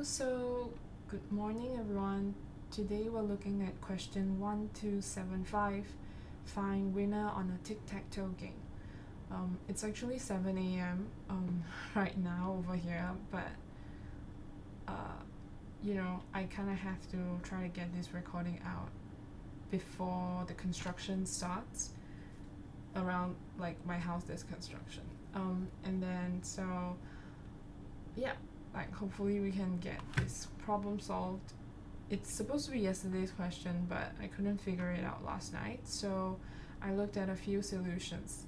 So good morning everyone. Today we're looking at question 1275, find winner on a tic-tac-toe game. It's actually 7 a.m. Right now over here, but I kind of have to try to get this recording out before the construction starts. Around like my house there's construction. And then so yeah, like hopefully we can get this problem solved. It's supposed to be yesterday's question, but I couldn't figure it out last night, so I looked at a few solutions,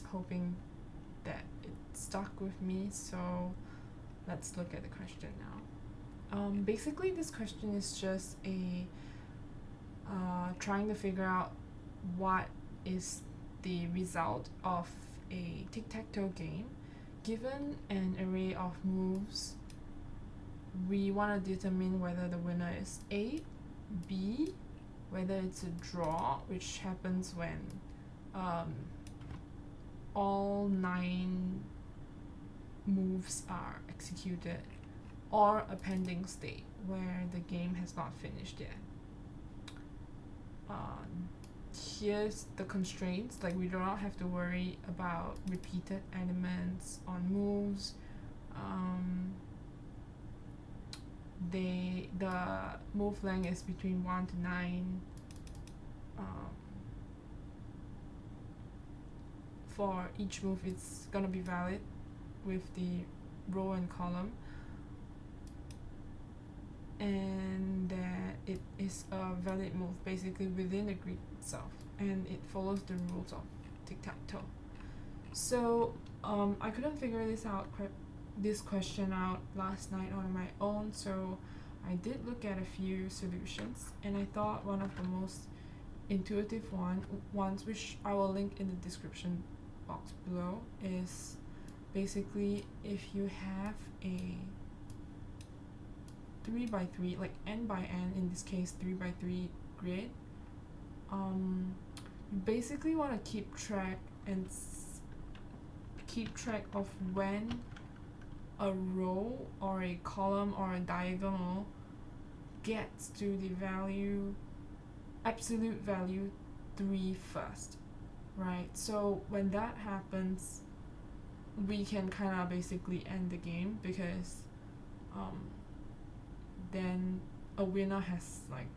hoping that it stuck with me. So let's look at the question now. Basically this question is just a trying to figure out what is the result of a tic-tac-toe game. Given an array of moves, we want to determine whether the winner is A, B, whether it's a draw, which happens when all 9 moves are executed, or a pending state where the game has not finished yet. Here's the constraints, like we do not have to worry about repeated elements on moves. The move length is between 1 to 9. For each move it's gonna be valid with the row and column, and that it is a valid move basically within the grid itself, and it follows the rules of tic-tac-toe. So I couldn't figure this question out last night on my own, so I did look at a few solutions, and I thought one of the most intuitive ones, which I will link in the description box below, is basically if you have a 3x3, like n by n, in this case 3x3 grid, you basically want to keep track of when a row or a column or a diagonal gets to the absolute value 3 first, right? So when that happens, we can kind of basically end the game, because then a winner has, like,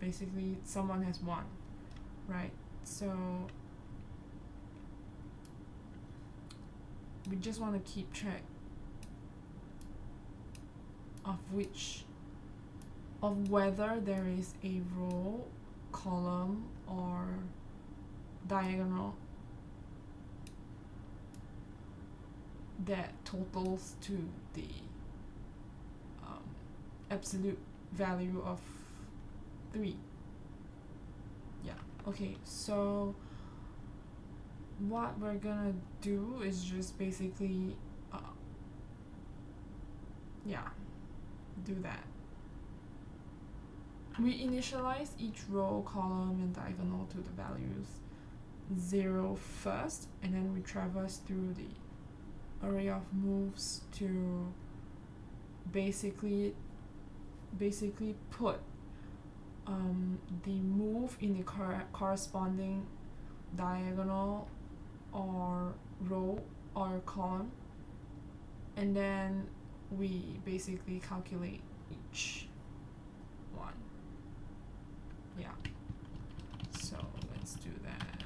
basically someone has won, right? So we just want to keep track of whether there is a row, column, or diagonal that totals to the absolute value of 3. Yeah, okay, so what we're gonna do is just basically do that. We initialize each row, column, and diagonal to the values 0 first, and then we traverse through the array of moves to basically put the move in the corresponding diagonal or row or column, and then we basically calculate each one. Yeah, so let's do that.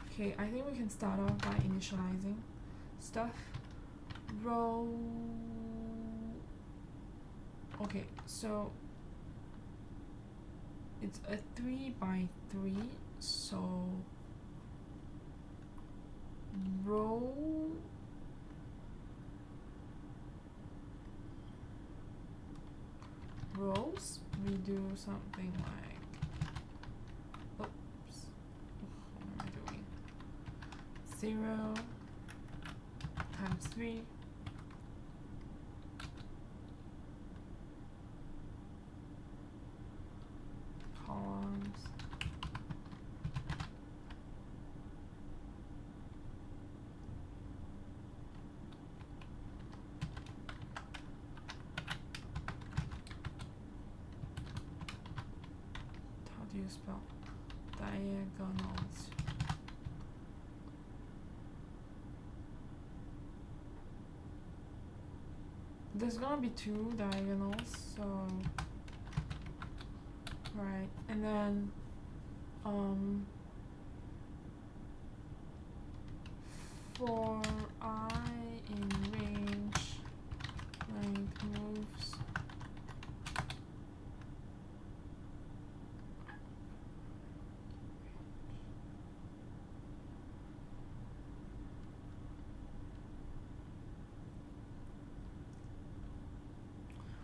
Okay, I think we can start off by initializing stuff. Row. Okay, so it's a 3x3, so rows, we do something like, oops, what am I doing? 0 times 3 columns you spell diagonals? There's gonna be 2 diagonals, so right, and then for I in range length moves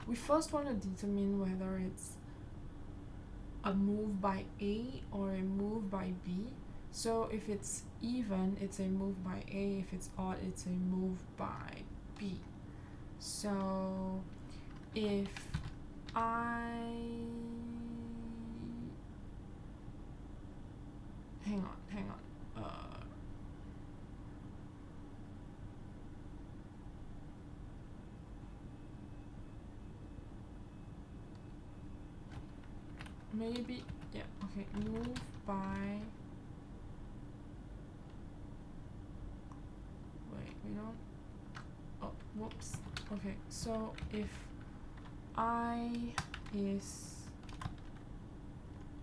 we first want to determine whether it's a move by A or a move by B. So if it's even, it's a move by A. If it's odd, it's a move by B. So if I hang on. Maybe, yeah, okay, move by, wait, we don't, oh, whoops, okay, so if I is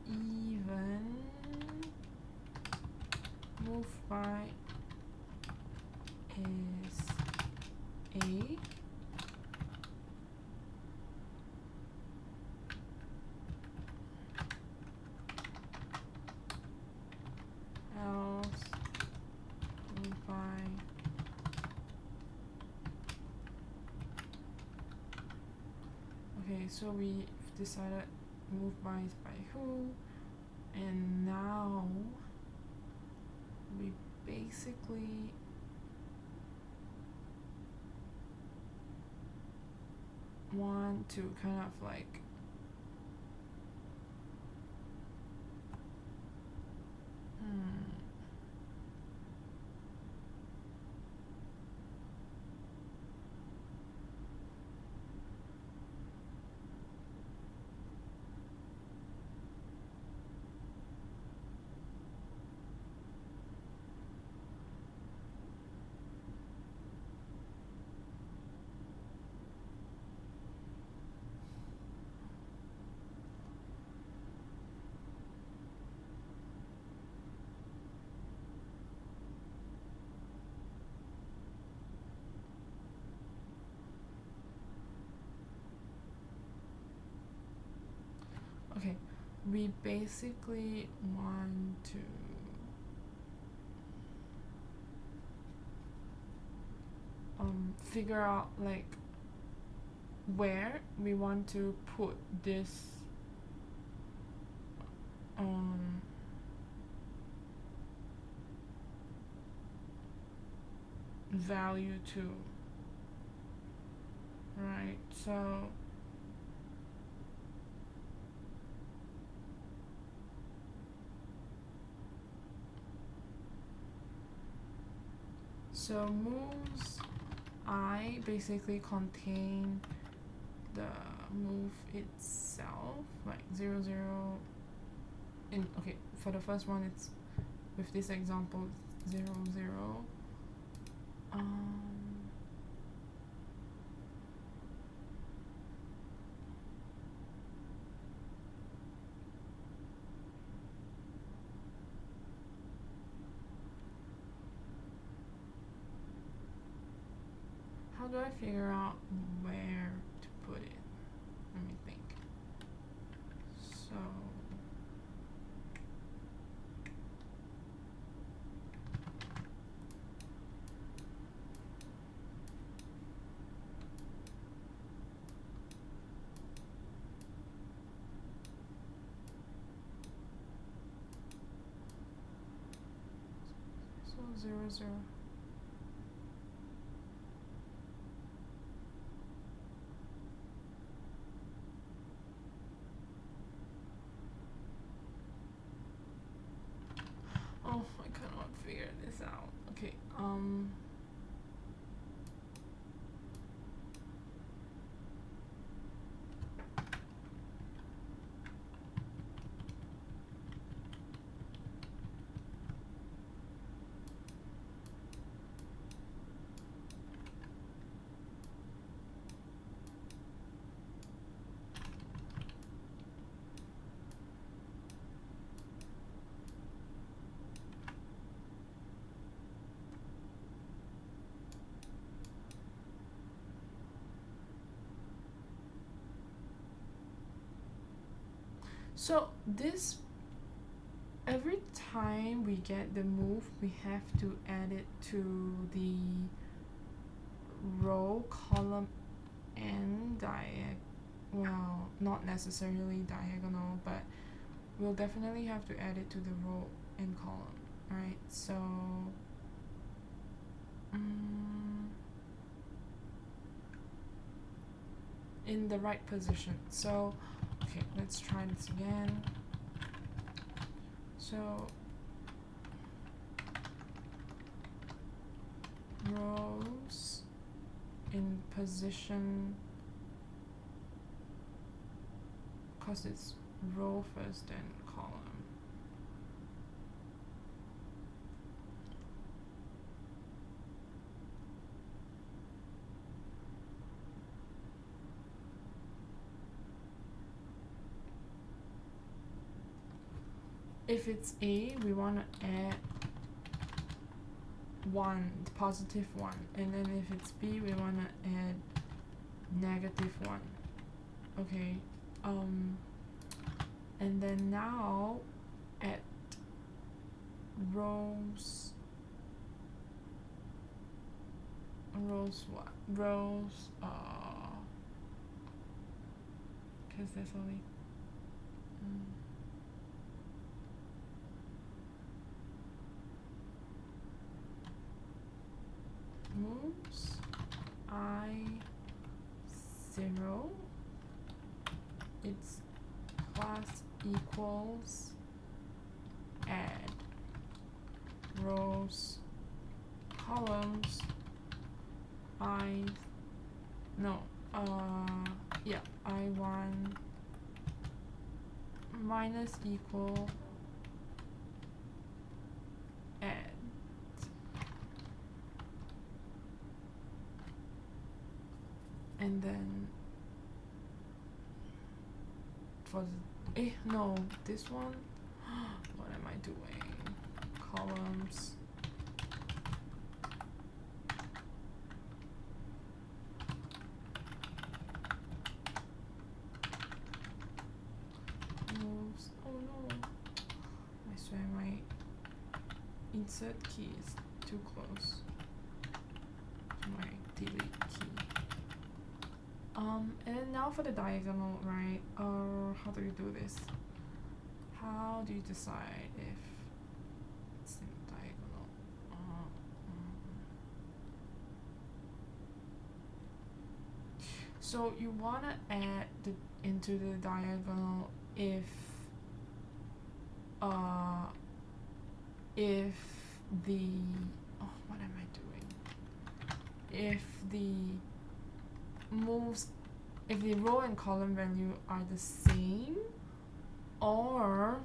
even, move by is A, else move by okay, so we've decided move by is by who, and now we basically want to kind of like okay, we basically want to figure out like where we want to put this value to, right? So moves I basically contain the move itself, like 0 0 in, okay, for the first one it's with this example 0 0. How do I figure out where to put it? Let me think. So so 0 0. Oh, I cannot figure this out. Okay, So this, every time we get the move, we have to add it to the row, column, and well, not necessarily diagonal, but we'll definitely have to add it to the row and column, right? So in the right position. So okay, let's try this again. So rows in position, because it's row first then column. If it's A, we want to add 1, positive 1, and then if it's B, we want to add negative 1. Okay, and then now at rows what? Rows, because there's only moves I0, its class equals add rows, columns, I1 minus equal add. And then for the, no, this one, what am I doing? Columns. Moves. Oh no. I swear my insert key is too close to my delete key. And then now for the diagonal, right? How do you do this? How do you decide if it's in diagonal? So you wanna add into the diagonal if the what am I doing? If the moves, if the row and column value are the same, or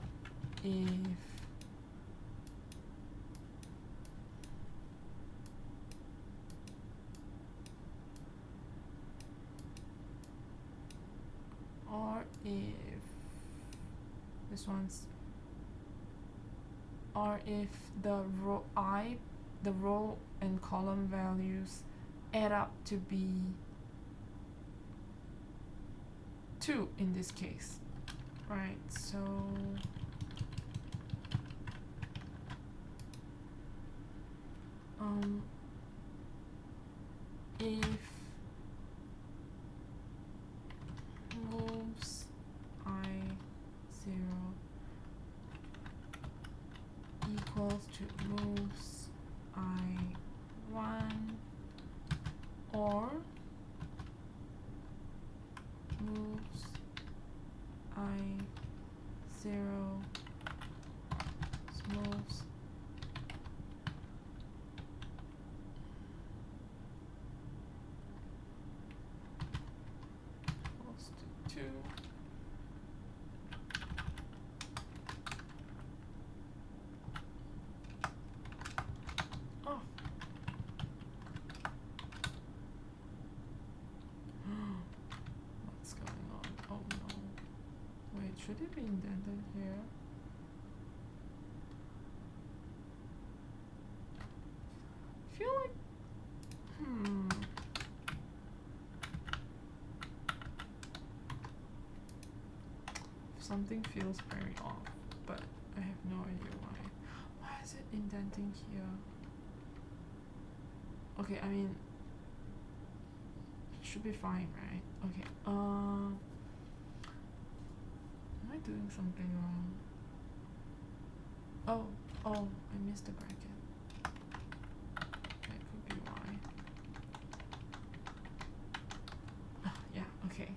if this one's, or if the row and column values add up to be 2 in this case, right? So if moves I0 equals to moves I1, or moves I0 moves equals to 2. Oh. What's going on? Oh no. Wait, should it be indented here? I feel like Something feels very off, but I have no idea why. Why is it indenting here? Okay, I mean, it should be fine, right? Okay, am I doing something wrong? Oh, I missed the bracket. That could be why. Yeah, okay.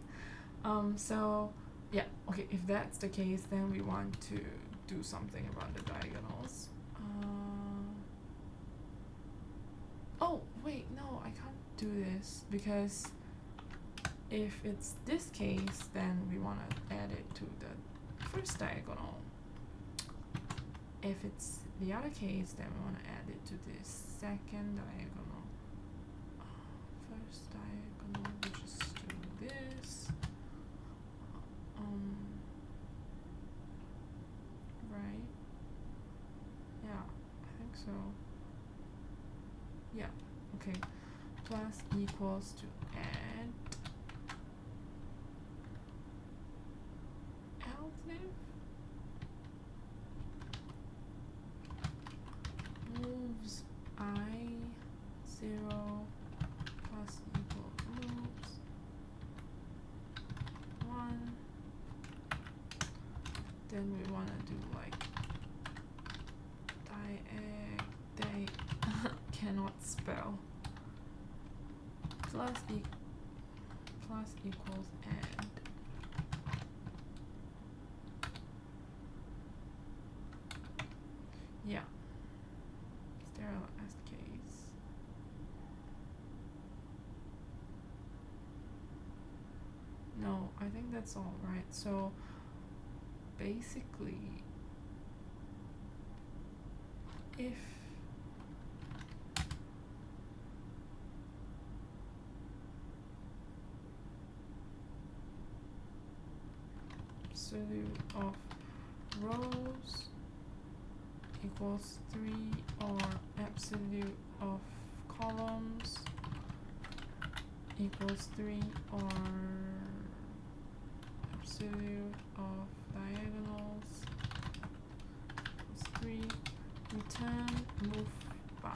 So, yeah, okay, if that's the case, then we want to do something about the diagonals. Oh, wait, no, I can't do this, because if it's this case, then we want to add it to the first diagonal. If it's the other case, then we want to add it to the second diagonal. First diagonal, we just do this. Right? Yeah, I think so. Yeah, okay. Plus equals to add else if moves I 0 plus equals moves 1. Then we want to do like they cannot spell plus equals add yeah sterilized case. No, I think that's all right. So basically, if absolute of rows equals 3 or absolute of columns equals 3 or absolute of diagonals equals 3, return move by.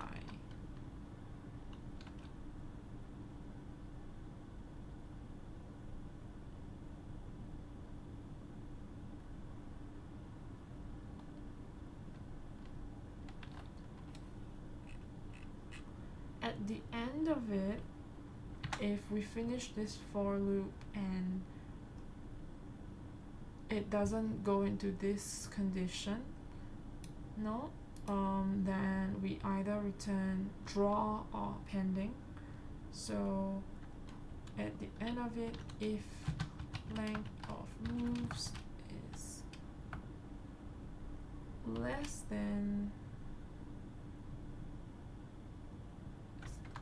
At the end of it, if we finish this for loop and it doesn't go into this condition, no, then we either return draw or pending. So at the end of it, if length of moves is less than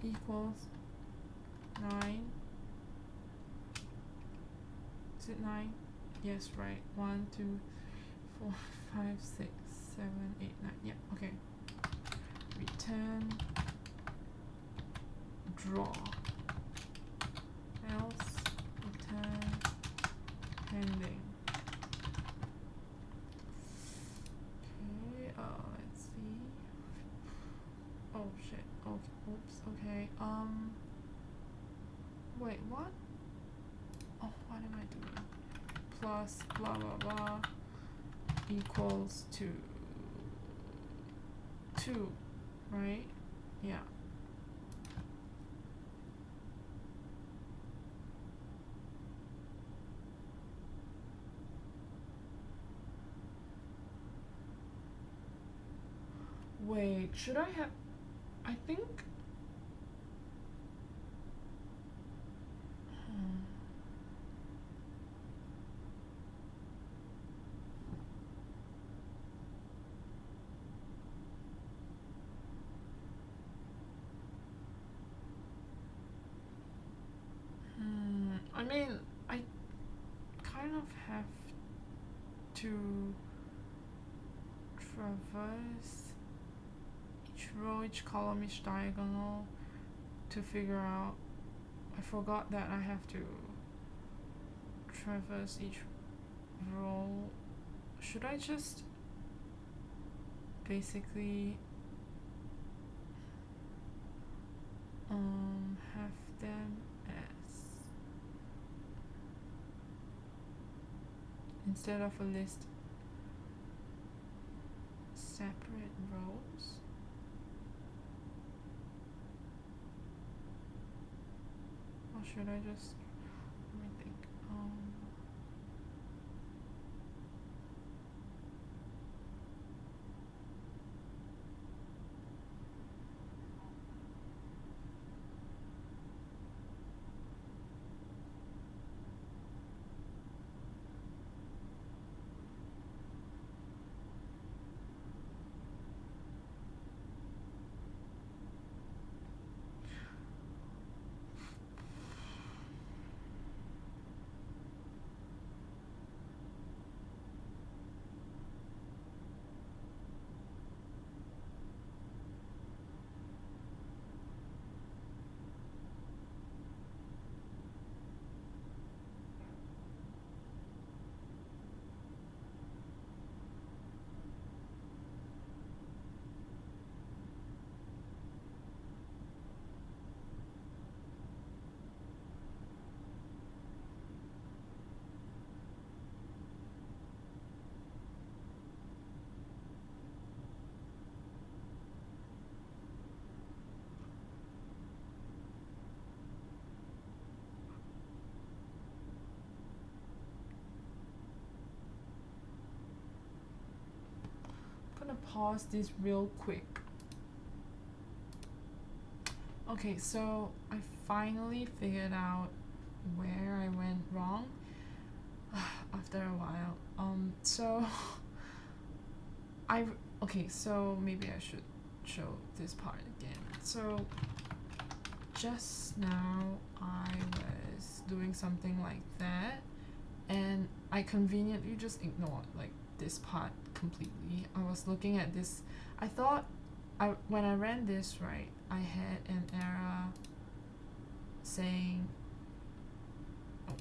equals 9. Is it 9? Yes, right. 1, 2, 4, 5, 6, 7, 8, 9. Yeah, okay. Return draw. Else return pending. Okay, let's see. Oh shit. Oh, oops. Okay. Wait, what? Oh, what am I doing? Plus blah blah blah equals to 2, right? Yeah. Wait, should I have? I think. I mean, I kind of have to traverse each row, each column, each diagonal to figure out. I forgot that I have to traverse each row, should I just basically have them as, instead of a list, separate rows? Or should I just, let me think, I'm gonna pause this real quick. Okay, so I finally figured out where I went wrong after a while. So okay, so maybe I should show this part again. So just now I was doing something like that, and I conveniently just ignored like this part completely. I was looking at this. I thought when I ran this, right, I had an error saying, oh,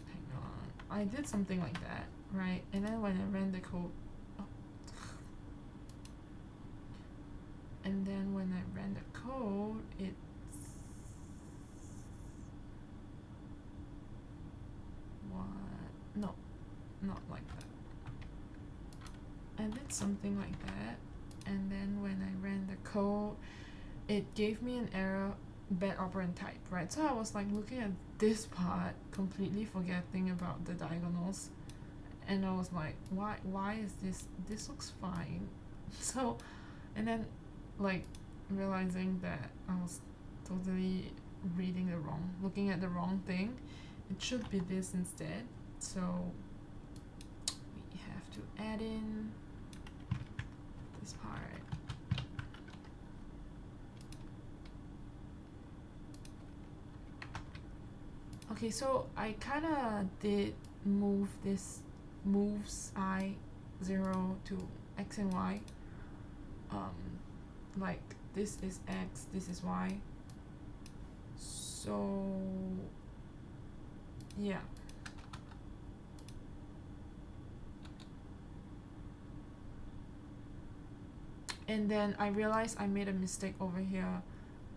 hang on, I did something like that, right? And then when I ran the code, oh, and then when I ran the code, it's what? No, not like that. I did something like that, and then when I ran the code, it gave me an error, bad operand type, right? So I was like looking at this part, completely forgetting about the diagonals, and I was like, why is this looks fine. So, and then like realizing that I was totally looking at the wrong thing. It should be this instead. So we have to add in this part. Okay, so I kinda did move this moves I0 to x and y. Like this is x, this is y. So yeah. And then I realized I made a mistake over here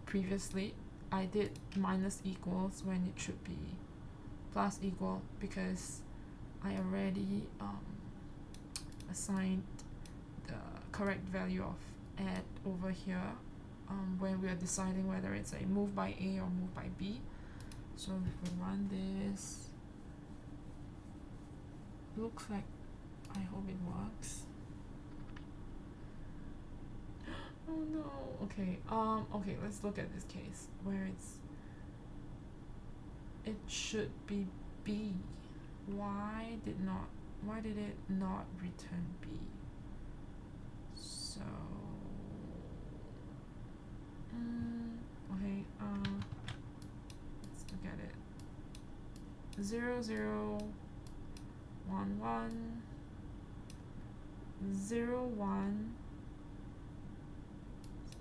previously. I did minus equals when it should be plus equal, because I already assigned the correct value of add over here when we are deciding whether it's a move by A or move by B. So if we run this, looks like, I hope it works. Oh no. Okay, okay, let's look at this case where it should be B. Why did it not return B? So okay, let's look at it. 0 0 1 1 0 1.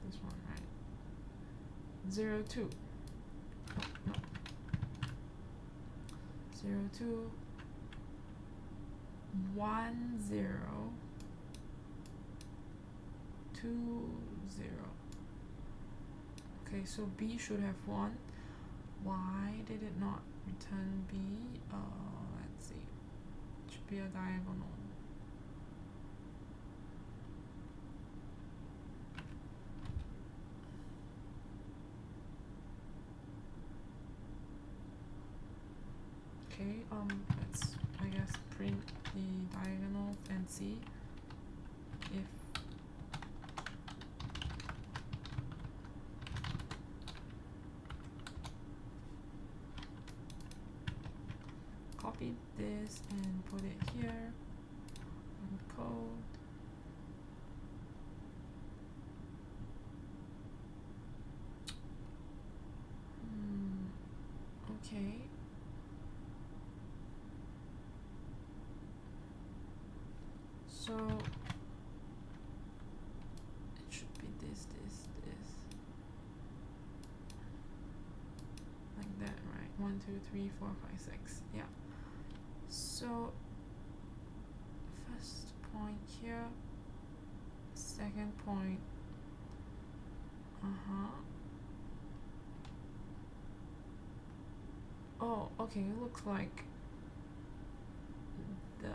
This one, right? 0 2. Oh, no. 0 2 1 0 2 0. Okay, so B should have 1. Why did it not return B? Let's see. It should be a diagonal. Okay, let's, I guess, print the diagonals and see if copy this and put it here on code. Okay. So it should be this, like that, right? 1 2 3 4 5 6. Yeah. So first point here, second point. Oh, okay. It looks like the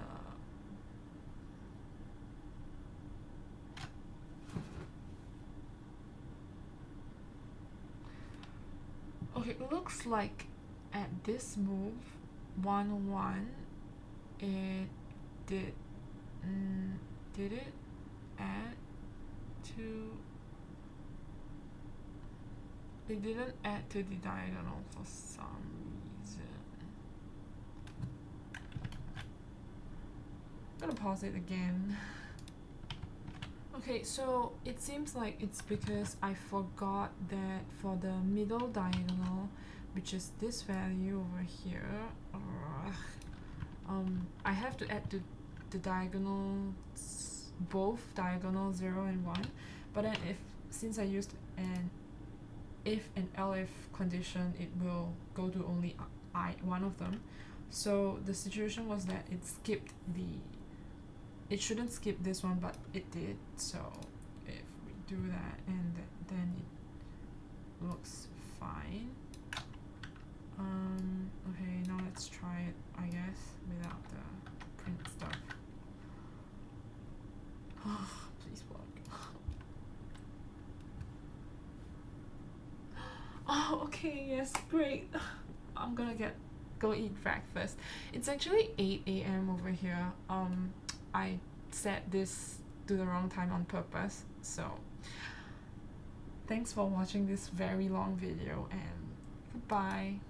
okay, it looks like at this move 1 1 it did it add to, it didn't add to the diagonal for some reason. I'm gonna pause it again. Okay, so it seems like it's because I forgot that for the middle diagonal, which is this value over here, I have to add the diagonals, both diagonal 0 and 1, but then since I used an if and elif condition, it will go to only one of them. So the situation was that it skipped it shouldn't skip this one, but it did. So if we do that, and then it looks fine. Okay, now let's try it, I guess, without the print stuff. Please work. Oh, okay, yes, great. I'm gonna go eat breakfast. It's actually 8 a.m. over here. I set this to the wrong time on purpose, so thanks for watching this very long video, and goodbye.